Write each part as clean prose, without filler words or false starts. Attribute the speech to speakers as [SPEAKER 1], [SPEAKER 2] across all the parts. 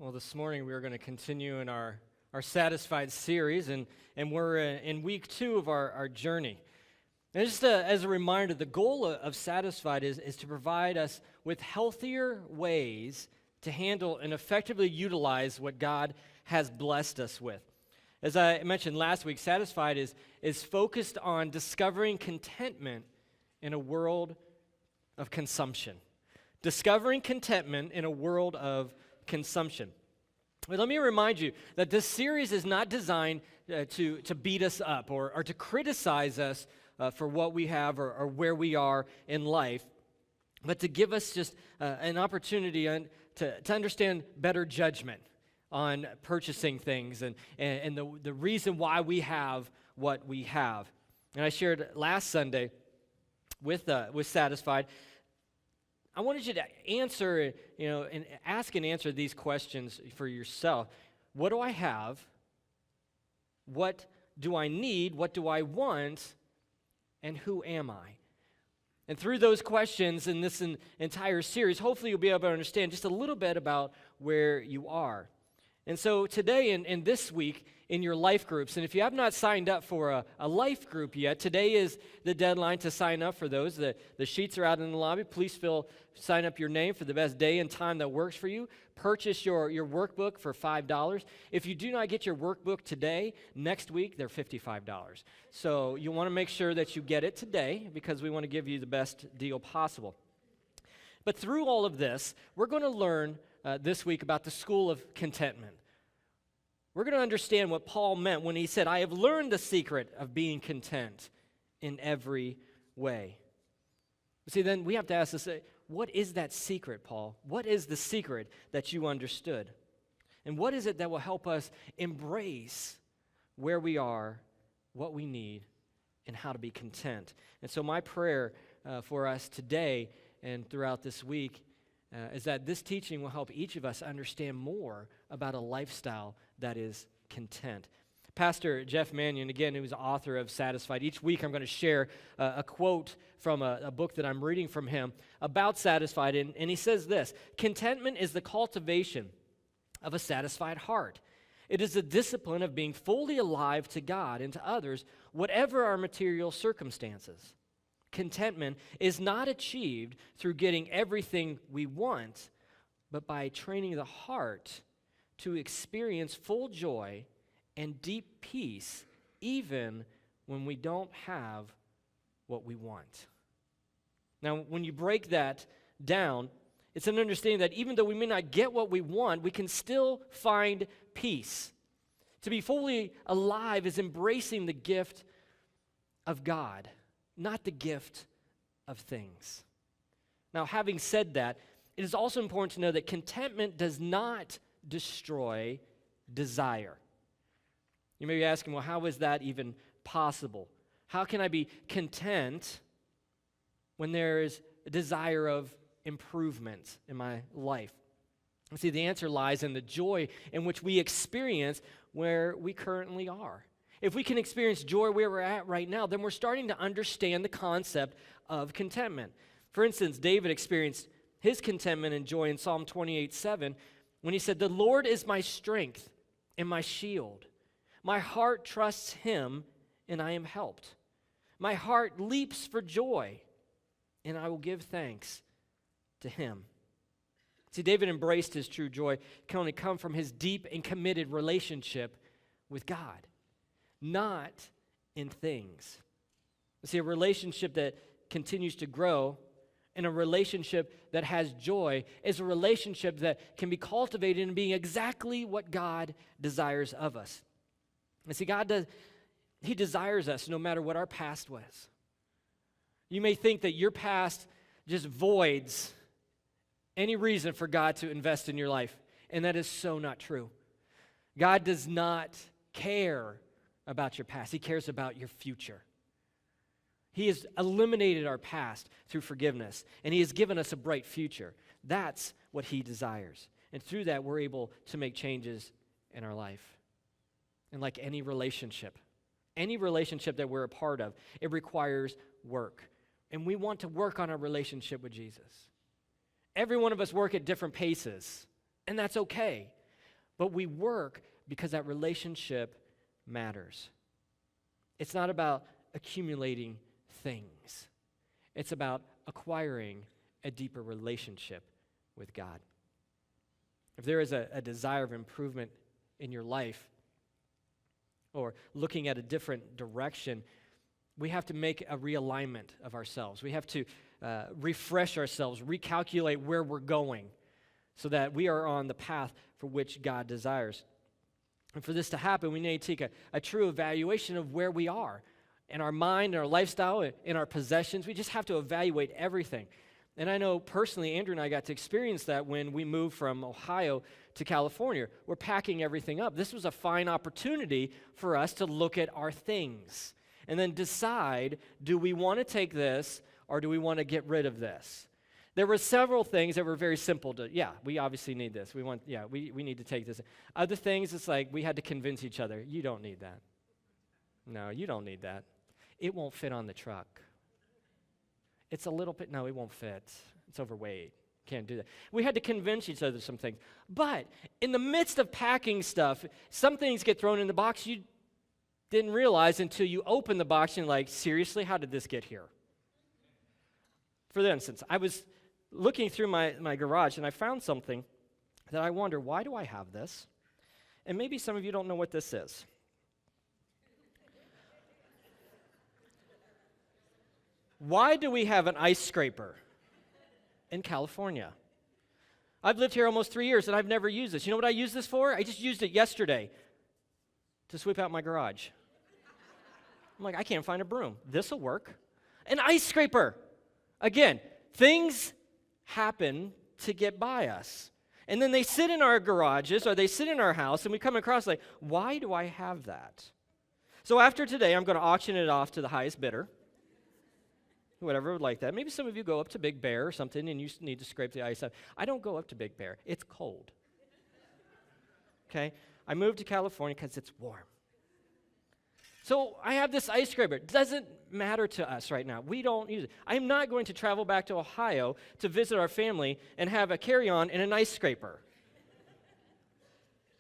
[SPEAKER 1] Well, this morning we are going to continue in our Satisfied series, and we're in week 2 of our journey. And just as a reminder, the goal of Satisfied is to provide us with healthier ways to handle and effectively utilize what God has blessed us with. As I mentioned last week, Satisfied is focused on discovering contentment in a world of consumption. Discovering contentment in a world of consumption. But let me remind you that this series is not designed to beat us up or to criticize us for what we have or where we are in life, but to give us just an opportunity to understand better judgment on purchasing things and the reason why we have what we have. And I shared last Sunday with Satisfied. I wanted you to answer, and ask and answer these questions for yourself. What do I have? What do I need? What do I want? And who am I? And through those questions in this entire series, hopefully you'll be able to understand just a little bit about where you are. And so today and this week in your life groups, and if you have not signed up for a life group yet, today is the deadline to sign up for those. The sheets are out in the lobby. Please sign up your name for the best day and time that works for you. Purchase your workbook for $5. If you do not get your workbook today, next week they're $55. So you want to make sure that you get it today because we want to give you the best deal possible. But through all of this, we're going to learn this week about the school of contentment. We're going to understand what Paul meant when he said, I have learned the secret of being content in every way. See, then we have to ask this, what is that secret, Paul? What is the secret that you understood? And what is it that will help us embrace where we are, what we need, and how to be content? And so my prayer for us today and throughout this week is that this teaching will help each of us understand more about a lifestyle that is content. Pastor Jeff Mannion, again, who's the author of Satisfied, each week I'm going to share a quote from a book that I'm reading from him about Satisfied, and he says this: contentment is the cultivation of a satisfied heart. It is the discipline of being fully alive to God and to others, whatever our material circumstances. Contentment is not achieved through getting everything we want, but by training the heart to experience full joy and deep peace even when we don't have what we want. Now, when you break that down, it's an understanding that even though we may not get what we want, we can still find peace. To be fully alive is embracing the gift of God, not the gift of things. Now, having said that, it is also important to know that contentment does not destroy desire. You may be asking, well, how is that even possible? How can I be content when there is a desire of improvement in my life? And see, the answer lies in the joy in which we experience where we currently are. If we can experience joy where we're at right now, then we're starting to understand the concept of contentment. For instance, David experienced his contentment and joy in Psalm 28:7 when he said, "The Lord is my strength and my shield. My heart trusts him, and I am helped. My heart leaps for joy, and I will give thanks to him." See, David embraced his true joy can only come from his deep and committed relationship with God, not in things. See, a relationship that continues to grow and a relationship that has joy is a relationship that can be cultivated in being exactly what God desires of us. And see, He desires us no matter what our past was. You may think that your past just voids any reason for God to invest in your life, and that is so not true. God does not care about your past. He cares about your future. He has eliminated our past through forgiveness, and He has given us a bright future. That's what He desires. And through that, we're able to make changes in our life. And like any relationship that we're a part of, it requires work. And we want to work on our relationship with Jesus. Every one of us work at different paces, and that's okay. But we work because that relationship matters. It's not about accumulating things. It's about acquiring a deeper relationship with God. If there is a desire of improvement in your life or looking at a different direction, we have to make a realignment of ourselves. We have to refresh ourselves, recalculate where we're going so that we are on the path for which God desires. And for this to happen, we need to take a true evaluation of where we are in our mind, in our lifestyle, in our possessions. We just have to evaluate everything. And I know personally, Andrew and I got to experience that when we moved from Ohio to California. We're packing everything up. This was a fine opportunity for us to look at our things and then decide, do we want to take this or do we want to get rid of this? There were several things that were very simple to, we obviously need this. We need to take this. Other things, it's like we had to convince each other, you don't need that. No, you don't need that. It won't fit on the truck. It's a little bit, no, it won't fit. It's overweight. Can't do that. We had to convince each other some things. But in the midst of packing stuff, some things get thrown in the box you didn't realize until you open the box and you're like, seriously, how did this get here? For instance, I was looking through my garage and I found something that I wonder, why do I have this? And maybe some of you don't know what this is. Why do we have an ice scraper in California? I've lived here almost 3 years and I've never used this. You know what I used this for? I just used it yesterday to sweep out my garage. I'm like, I can't find a broom. This'll work. An ice scraper. Again, things happen to get by us. And then they sit in our garages or they sit in our house and we come across like, why do I have that? So after today, I'm going to auction it off to the highest bidder. Whatever would like that. Maybe some of you go up to Big Bear or something and you need to scrape the ice out. I don't go up to Big Bear. It's cold. Okay? I moved to California because it's warm. So I have this ice scraper. It doesn't matter to us right now. We don't use it. I am not going to travel back to Ohio to visit our family and have a carry-on and an ice scraper.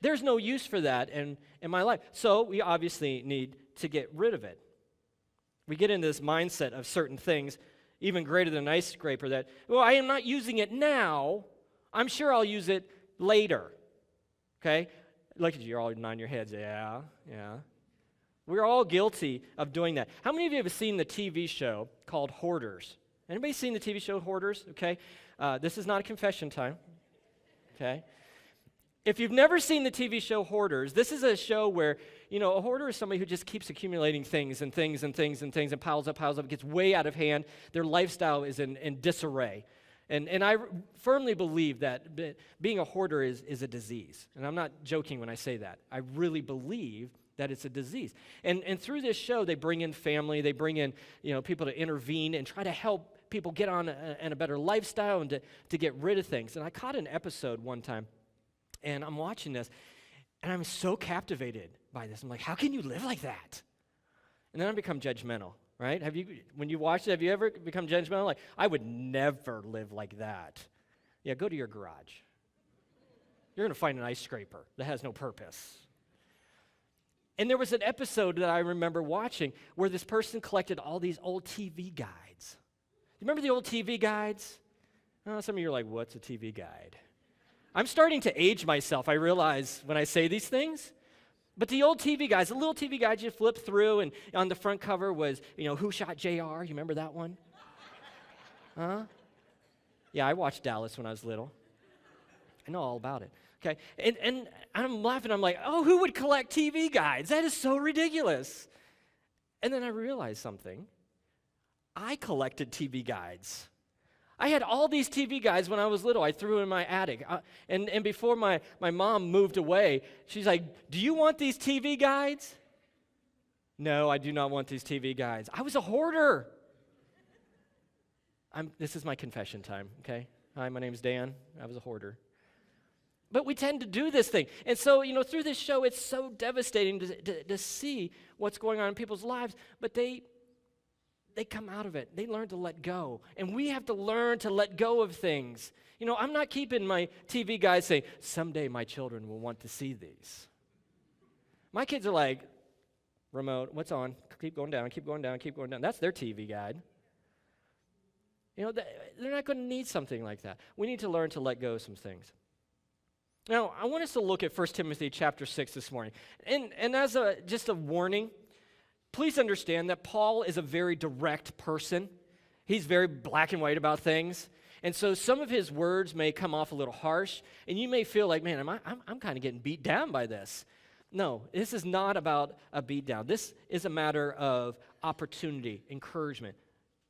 [SPEAKER 1] There's no use for that in my life. So we obviously need to get rid of it. We get into this mindset of certain things, even greater than an ice scraper, that, well, I am not using it now. I'm sure I'll use it later. Okay? Look at you, you're all nodding your heads. Yeah. We're all guilty of doing that. How many of you have seen the TV show called Hoarders? Anybody seen the TV show Hoarders? Okay. This is not a confession time. Okay. If you've never seen the TV show Hoarders, this is a show where, a hoarder is somebody who just keeps accumulating things and piles up, gets way out of hand. Their lifestyle is in disarray. And I firmly believe that being a hoarder is a disease. And I'm not joking when I say that. I really believe that it's a disease. And through this show, they bring in family, they bring in people to intervene and try to help people get on a better lifestyle and to get rid of things. And I caught an episode one time, and I'm watching this, and I'm so captivated by this. I'm like, how can you live like that? And then I become judgmental, right? When you watch it, have you ever become judgmental? Like, I would never live like that. Yeah, go to your garage. You're going to find an ice scraper that has no purpose. And there was an episode that I remember watching where this person collected all these old TV guides. You remember the old TV guides? Some of you are like, what's a TV guide? I'm starting to age myself, I realize, when I say these things. But the old TV guides, the little TV guides you flip through, and on the front cover was, Who Shot JR? You remember that one? Huh? Yeah, I watched Dallas when I was little. I know all about it. Okay, and I'm laughing. I'm like, oh, who would collect TV guides? That is so ridiculous. And then I realized something. I collected TV guides. I had all these TV guides when I was little. I threw in my attic. And before my mom moved away, she's like, do you want these TV guides? No, I do not want these TV guides. I was a hoarder. This is my confession time, okay? Hi, my name's Dan. I was a hoarder. But we tend to do this thing. And so, through this show, it's so devastating to see what's going on in people's lives. But they they come out of it. They learn to let go. And we have to learn to let go of things. I'm not keeping my TV guys saying, someday my children will want to see these. My kids are like, remote, what's on? Keep going down, keep going down, keep going down. That's their TV guide. They're not going to need something like that. We need to learn to let go of some things. Now, I want us to look at 1 Timothy chapter 6 this morning. And as just a warning, please understand that Paul is a very direct person. He's very black and white about things. And so some of his words may come off a little harsh, and you may feel like, man, I'm kind of getting beat down by this. No, this is not about a beat down. This is a matter of opportunity, encouragement,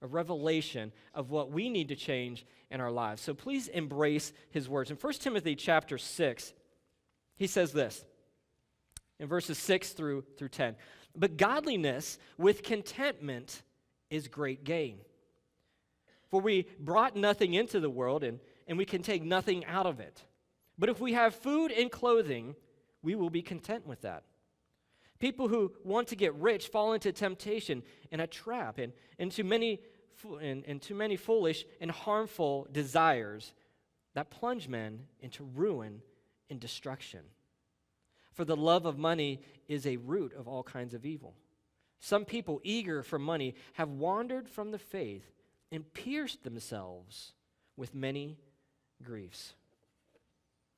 [SPEAKER 1] a revelation of what we need to change in our lives. So please embrace his words. In 1 Timothy chapter 6, he says this, in verses 6 through 10. But godliness with contentment is great gain. For we brought nothing into the world, and we can take nothing out of it. But if we have food and clothing, we will be content with that. People who want to get rich fall into temptation and a trap, and too many foolish and harmful desires that plunge men into ruin and destruction. For the love of money is a root of all kinds of evil. Some people eager for money have wandered from the faith and pierced themselves with many griefs.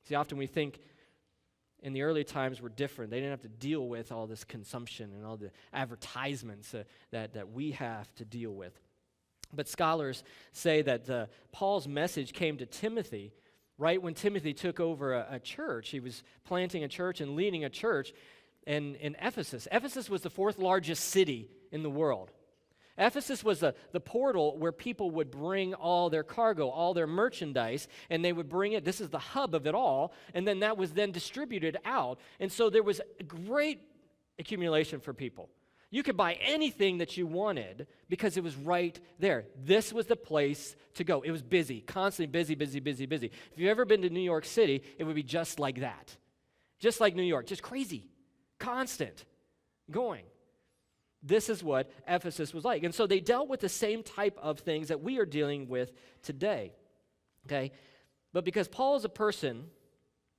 [SPEAKER 1] See, often we think in the early times were different. They didn't have to deal with all this consumption and all the advertisements that we have to deal with. But scholars say that Paul's message came to Timothy right when Timothy took over a church. He was planting a church and leading a church in Ephesus. Ephesus was the fourth largest city in the world. Ephesus was the portal where people would bring all their cargo, all their merchandise, and they would bring it. This is the hub of it all, and then that was then distributed out. And so there was a great accumulation for people. You could buy anything that you wanted because it was right there. This was the place to go. It was busy, constantly busy, busy, busy, busy. If you've ever been to New York City, it would be just like that. Just like New York, just crazy, constant, going. This is what Ephesus was like. And so they dealt with the same type of things that we are dealing with today. Okay? But because Paul is a person,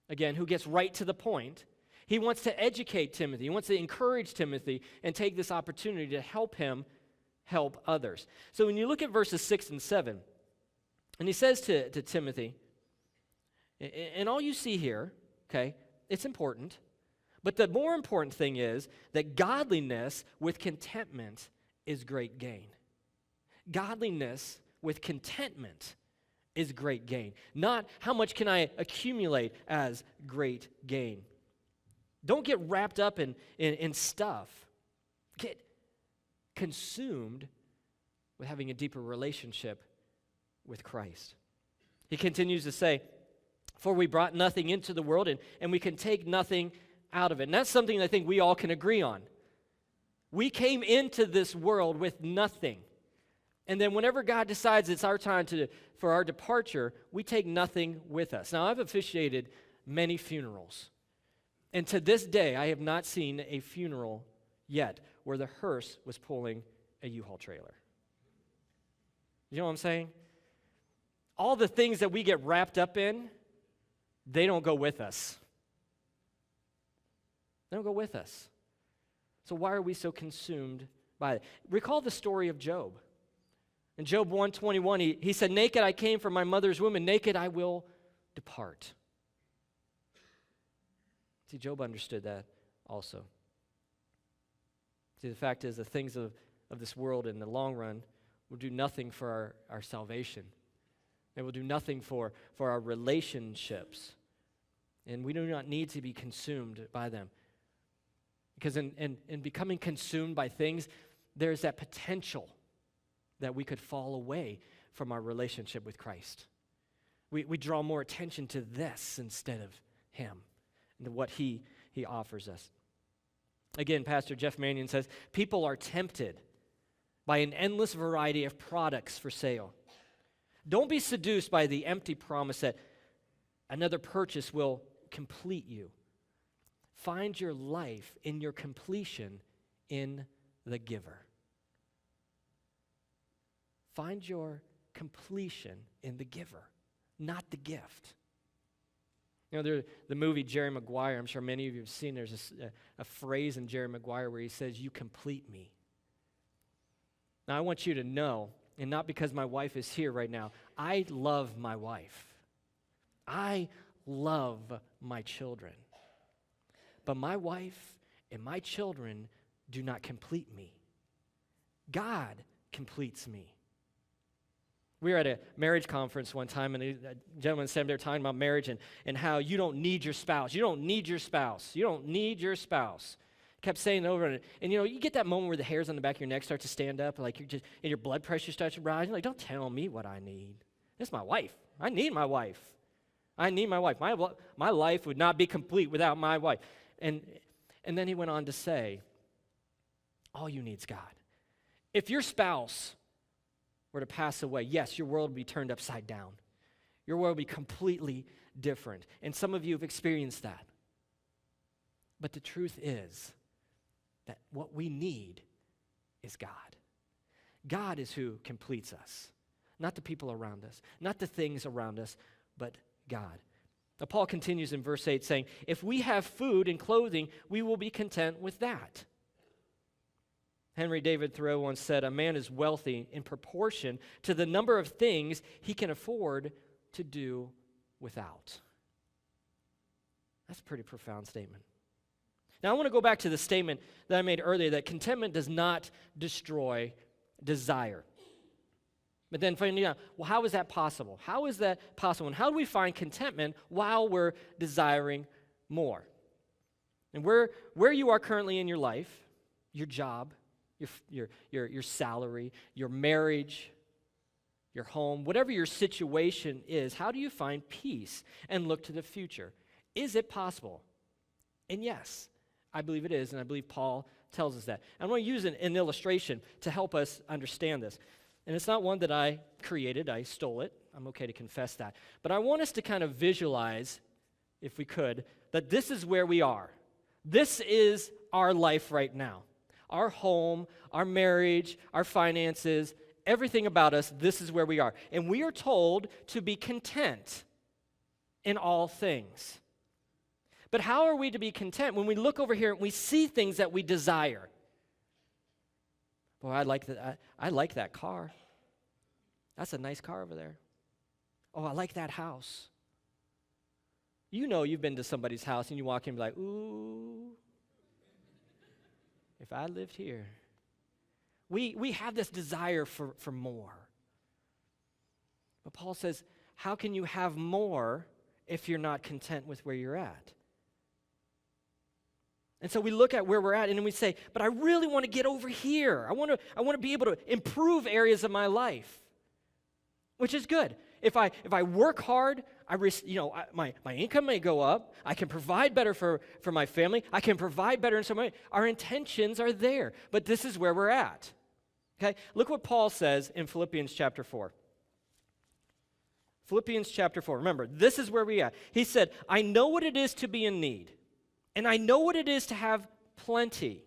[SPEAKER 1] again, who gets right to the point, he wants to educate Timothy. He wants to encourage Timothy and take this opportunity to help him help others. So when you look at verses 6 and 7, and he says to Timothy, and all you see here, okay, it's important, but the more important thing is that godliness with contentment is great gain. Godliness with contentment is great gain. Not how much can I accumulate as great gain. Don't get wrapped up in stuff. Get consumed with having a deeper relationship with Christ. He continues to say, for we brought nothing into the world, and we can take nothing out of it. And that's something I think we all can agree on. We came into this world with nothing. And then whenever God decides it's our time for our departure, we take nothing with us. Now, I've officiated many funerals. And to this day, I have not seen a funeral yet where the hearse was pulling a U-Haul trailer. You know what I'm saying? All the things that we get wrapped up in, they don't go with us. They don't go with us. So why are we so consumed by it? Recall the story of Job. In Job 1:21, he said, naked I came from my mother's womb, and naked I will depart. See, Job understood that also. See, the fact is the things of this world in the long run will do nothing for our salvation. They will do nothing for our relationships. And we do not need to be consumed by them. Because in becoming consumed by things, there's that potential that we could fall away from our relationship with Christ. We draw more attention to this instead of Him and to what He offers us. Again, Pastor Jeff Mannion says, people are tempted by an endless variety of products for sale. Don't be seduced by the empty promise that another purchase will complete you. Find your life in your completion in the giver. Find your completion in the giver, not the gift. You know, the movie Jerry Maguire, I'm sure many of you have seen, there's a phrase in Jerry Maguire where he says, "You complete me." Now, I want you to know, and not because my wife is here right now, I love my wife. I love my children. But my wife and my children do not complete me. God completes me. We were at a marriage conference one time, and a gentleman said they were talking about marriage and how you don't need your spouse. You don't need your spouse. You don't need your spouse. Kept saying it over, and you know, you get that moment where the hairs on the back of your neck start to stand up, like and your blood pressure starts to rise. You're like, don't tell me what I need. It's my wife. I need my wife. I need my wife. My life would not be complete without my wife. And then he went on to say, all you need is God. If your spouse were to pass away, yes, your world would be turned upside down. Your world would be completely different. And some of you have experienced that. But the truth is that what we need is God. God is who completes us, not the people around us, not the things around us, but God. Now, Paul continues in verse 8 saying, if we have food and clothing, we will be content with that. Henry David Thoreau once said, a man is wealthy in proportion to the number of things he can afford to do without. That's a pretty profound statement. Now, I want to go back to the statement that I made earlier, that contentment does not destroy desire. But then finding out, well, how is that possible? How is that possible? And how do we find contentment while we're desiring more? And where you are currently in your life, your job, your salary, your marriage, your home, whatever your situation is, how do you find peace and look to the future? Is it possible? And yes, I believe it is, and I believe Paul tells us that. I'm going to use an illustration to help us understand this. And it's not one that I created. I stole it. I'm okay to confess that. But I want us to kind of visualize, if we could, that this is where we are. This is our life right now. Our home, our marriage, our finances, everything about us, this is where we are. And we are told to be content in all things. But how are we to be content when we look over here and we see things that we desire? Boy, I like that car. That's a nice car over there. Oh, I like that house. You know you've been to somebody's house and you walk in and be like, ooh, if I lived here. We have this desire for more. But Paul says, how can you have more if you're not content with where you're at? And so we look at where we're at and then we say, but I really want to get over here. I want to be able to improve areas of my life, which is good. If I work hard, my income may go up. I can provide better for my family. I can provide better in some way. Our intentions are there, but this is where we're at. Okay? Look what Paul says in Philippians chapter 4. Philippians chapter 4. Remember, this is where we're at. He said, I know what it is to be in need. And I know what it is to have plenty.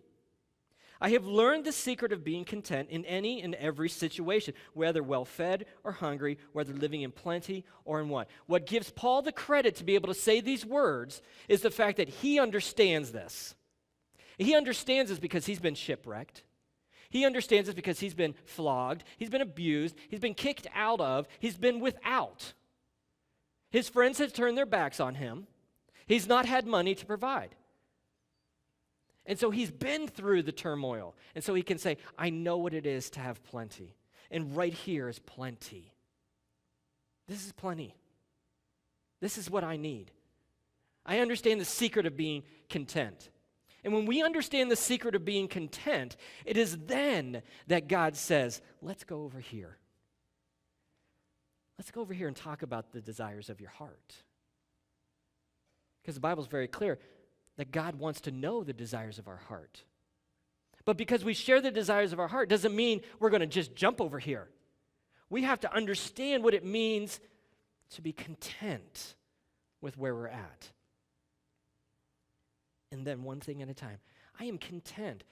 [SPEAKER 1] I have learned the secret of being content in any and every situation, whether well-fed or hungry, whether living in plenty or in want. What gives Paul the credit to be able to say these words is the fact that he understands this. He understands this because he's been shipwrecked. He understands this because he's been flogged, he's been abused, he's been kicked out of, he's been without. His friends have turned their backs on him. He's not had money to provide. And so he's been through the turmoil. And so he can say, I know what it is to have plenty. And right here is plenty. This is plenty. This is what I need. I understand the secret of being content. And when we understand the secret of being content, it is then that God says, let's go over here. Let's go over here and talk about the desires of your heart. Because the Bible is very clear that God wants to know the desires of our heart. But because we share the desires of our heart doesn't mean we're going to just jump over here. We have to understand what it means to be content with where we're at. And then one thing at a time. I am content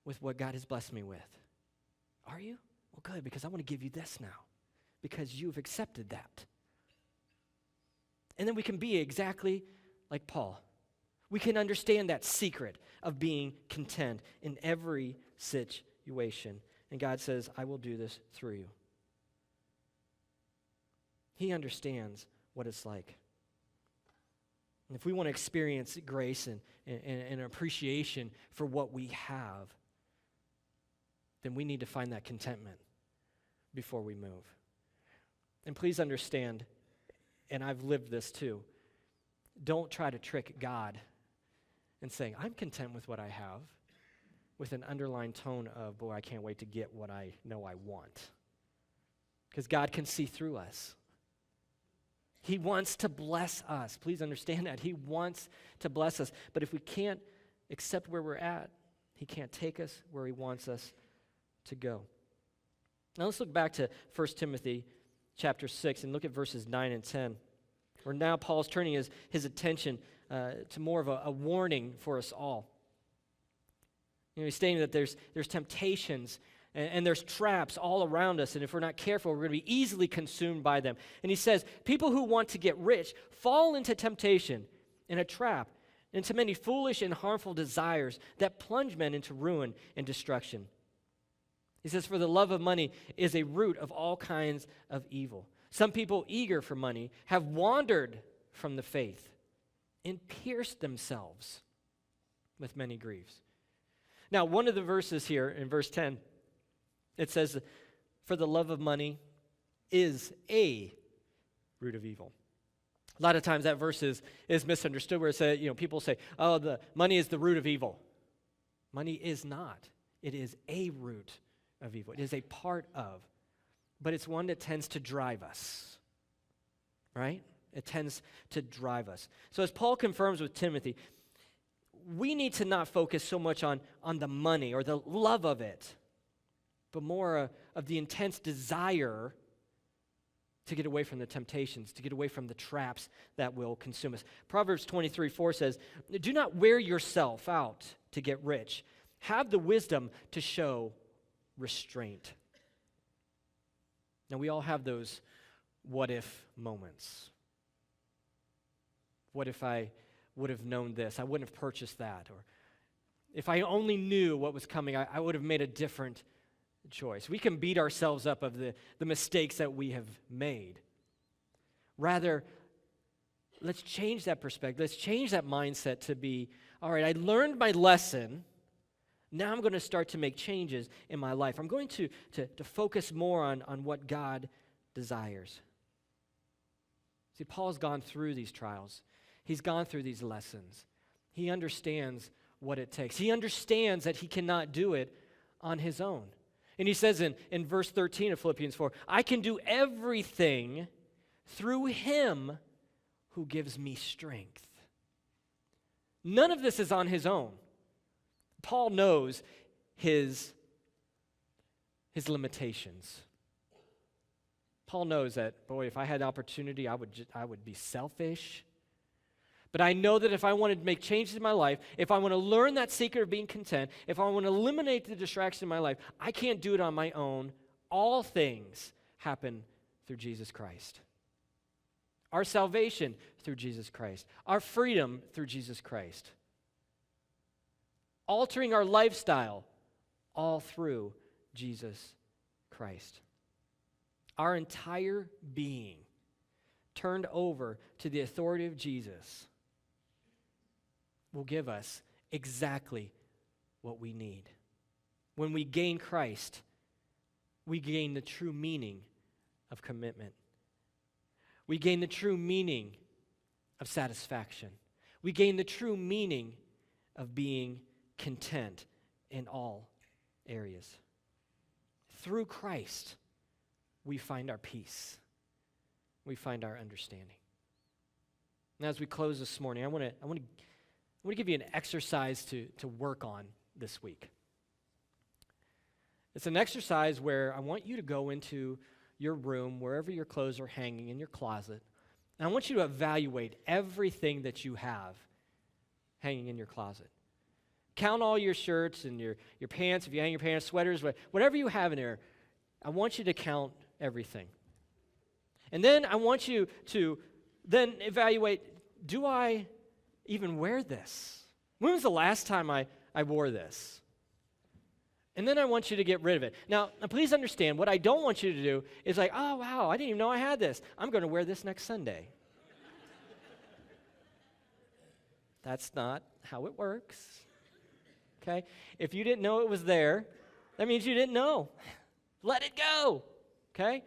[SPEAKER 1] with what God has blessed me with. Are you? Well, good, because I want to give you this now, because you've accepted that. And then we can be exactly like Paul. We can understand that secret of being content in every situation. And God says, I will do this through you. He understands what it's like. And if we want to experience grace and appreciation for what we have, then we need to find that contentment before we move. And please understand, and I've lived this too, don't try to trick God in saying, I'm content with what I have, with an underlying tone of, boy, I can't wait to get what I know I want. Because God can see through us. He wants to bless us. Please understand that. He wants to bless us. But if we can't accept where we're at, He can't take us where He wants us to go. Now let's look back to 1 Timothy chapter 6 and look at verses 9 and 10, where now Paul's turning his attention to more of a warning for us all. He's stating that there's temptations and there's traps all around us, and if we're not careful, we're going to be easily consumed by them. And he says, people who want to get rich fall into temptation, in a trap, into many foolish and harmful desires that plunge men into ruin and destruction. He says, for the love of money is a root of all kinds of evil. Some people eager for money have wandered from the faith and pierced themselves with many griefs. Now, one of the verses here in verse 10, it says, for the love of money is a root of evil. A lot of times that verse is misunderstood, where it says, people say, oh, the money is the root of evil. Money is not. It is a root of evil. It is a part of, but it's one that tends to drive us, right? It tends to drive us. So as Paul confirms with Timothy, we need to not focus so much on the money or the love of it, but more of the intense desire to get away from the temptations, to get away from the traps that will consume us. Proverbs 23:4 says, do not wear yourself out to get rich. Have the wisdom to show restraint. Now, we all have those what-if moments. What if I would have known this? I wouldn't have purchased that. Or if I only knew what was coming, I would have made a different choice. We can beat ourselves up of the mistakes that we have made. Rather, let's change that perspective. Let's change that mindset to be, all right, I learned my lesson. Now I'm going to start to make changes in my life. I'm going to focus more on what God desires. See, Paul's gone through these trials. He's gone through these lessons. He understands what it takes. He understands that he cannot do it on his own. And he says in verse 13 of Philippians 4, I can do everything through him who gives me strength. None of this is on his own. Paul knows his limitations. Paul knows that, boy, if I had the opportunity, I would be selfish. But I know that if I want to make changes in my life, if I want to learn that secret of being content, if I want to eliminate the distraction in my life, I can't do it on my own. All things happen through Jesus Christ. Our salvation through Jesus Christ. Our freedom through Jesus Christ. Altering our lifestyle, all through Jesus Christ. Our entire being turned over to the authority of Jesus will give us exactly what we need. When we gain Christ, we gain the true meaning of commitment. We gain the true meaning of satisfaction. We gain the true meaning of being content in all areas. Through Christ, we find our peace. We find our understanding. And as we close this morning, I want to give you an exercise to work on this week. It's an exercise where I want you to go into your room, wherever your clothes are hanging, in your closet, and I want you to evaluate everything that you have hanging in your closet. Count all your shirts and your pants, if you hang your pants, sweaters, whatever you have in there, I want you to count everything. And then I want you to then evaluate, do I even wear this? When was the last time I wore this? And then I want you to get rid of it. Now, please understand, what I don't want you to do is like, oh, wow, I didn't even know I had this. I'm going to wear this next Sunday. That's not how it works. Okay? If you didn't know it was there, that means you didn't know. Let it go. Okay?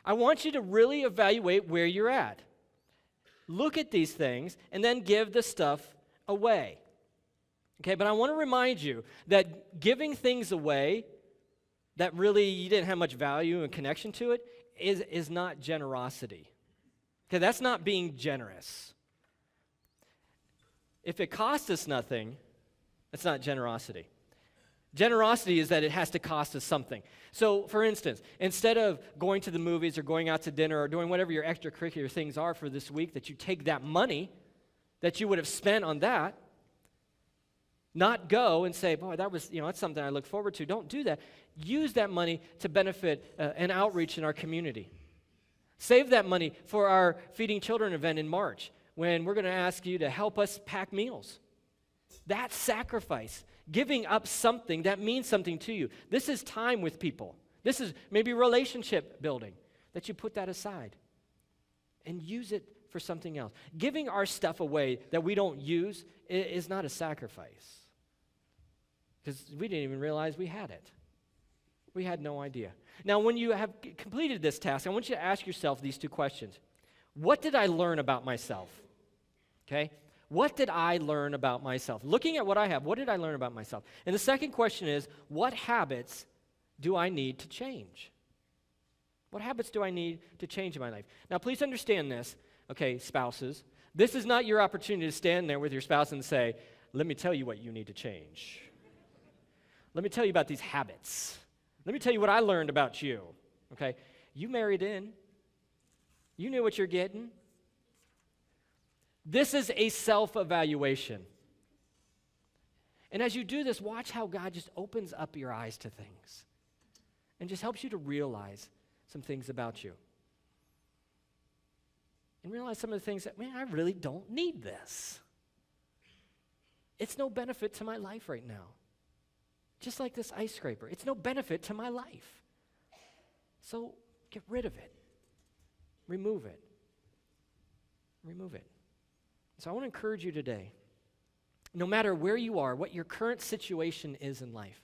[SPEAKER 1] I want you to really evaluate where you're at. Look at these things and then give the stuff away. Okay, but I want to remind you that giving things away that really you didn't have much value and connection to it is not generosity. Okay, that's not being generous. If it costs us nothing, that's not generosity. Generosity is that it has to cost us something. So, for instance, instead of going to the movies or going out to dinner or doing whatever your extracurricular things are for this week, that you take that money that you would have spent on that, not go and say, boy, that's something I look forward to. Don't do that. Use that money to benefit an outreach in our community. Save that money for our Feeding Children event in March, when we're going to ask you to help us pack meals. That's sacrifice. Giving up something that means something to you. This is time with people. This is maybe relationship building, that you put that aside and use it for something else. Giving our stuff away that we don't use is not a sacrifice, because we didn't even realize we had it. We had no idea. Now, when you have completed this task, I want you to ask yourself these two questions. What did I learn about myself? Okay? What did I learn about myself? Looking at what I have, what did I learn about myself? And the second question is, what habits do I need to change? What habits do I need to change in my life? Now, please understand this, okay, spouses. This is not your opportunity to stand there with your spouse and say, let me tell you what you need to change. Let me tell you about these habits. Let me tell you what I learned about you, okay? You married in. You knew what you're getting. This is a self-evaluation. And as you do this, watch how God just opens up your eyes to things and just helps you to realize some things about you. And realize some of the things that, man, I really don't need this. It's no benefit to my life right now. Just like this ice scraper. It's no benefit to my life. So get rid of it. Remove it. Remove it. So I want to encourage you today, no matter where you are, what your current situation is in life,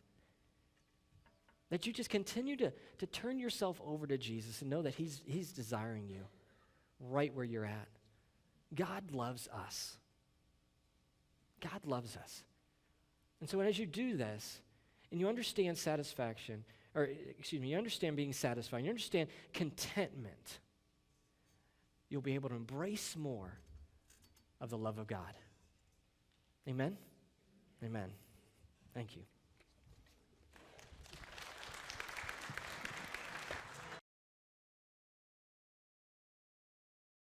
[SPEAKER 1] that you just continue to turn yourself over to Jesus and know that He's desiring you right where you're at. God loves us. God loves us. And so as you do this, and you understand you understand being satisfied, you understand contentment, you'll be able to embrace more of the love of God. Amen? Amen. Thank you.